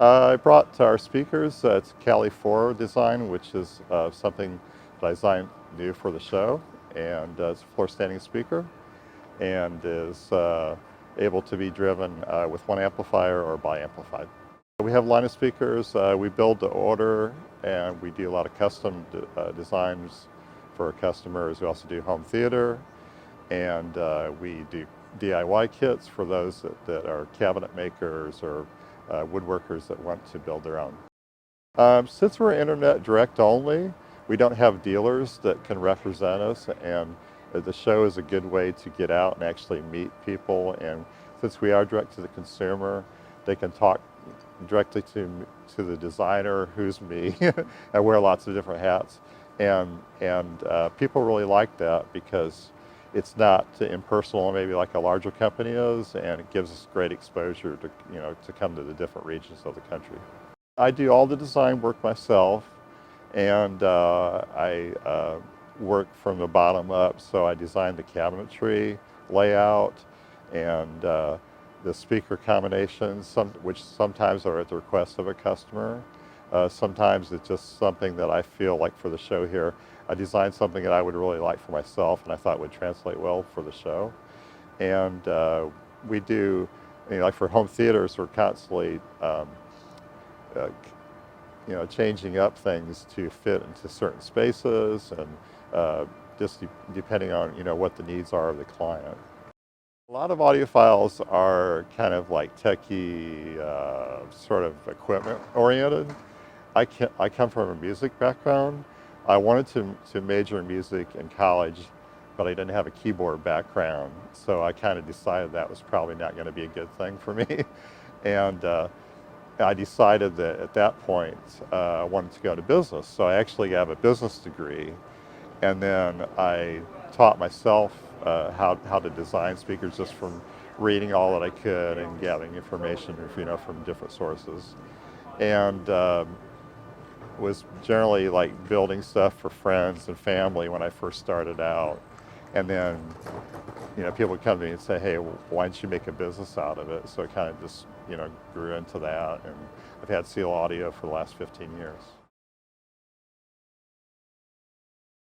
I brought our speakers. It's Cali 4 design, which is something that I designed new for the show. And it's a floor standing speaker and is able to be driven with one amplifier or bi-amplified. We have a line of speakers. We build to order, and we do a lot of custom designs for our customers. We also do home theater, and we do DIY kits for those that are cabinet makers or woodworkers that want to build their own. Since we're internet direct only, we don't have dealers that can represent us, and the show is a good way to get out and actually meet people. And since we are direct to the consumer, they can talk directly to the designer, who's me. I wear lots of different hats, and people really like that because it's not impersonal, maybe like a larger company is, and it gives us great exposure to to come to the different regions of the country. I do all the design work myself, and I work from the bottom up. So I design the cabinetry layout and the speaker combinations, which sometimes are at the request of a customer. Sometimes it's just something that I feel like for the show here. I designed something that I would really like for myself and I thought would translate well for the show. And we do, like for home theaters, we're constantly changing up things to fit into certain spaces and just depending on what the needs are of the client. A lot of audiophiles are kind of like techie, sort of equipment oriented. I come from a music background. I wanted to major in music in college, but I didn't have a keyboard background, so I kind of decided that was probably not going to be a good thing for me. And I decided that at that point I wanted to go to business. So I actually have a business degree, and then I taught myself how to design speakers just from reading all that I could and gathering information from different sources. And was generally like building stuff for friends and family when I first started out. And then people would come to me and say, hey, why don't you make a business out of it? So it kind of just grew into that, and I've had Selah Audio for the last 15 years.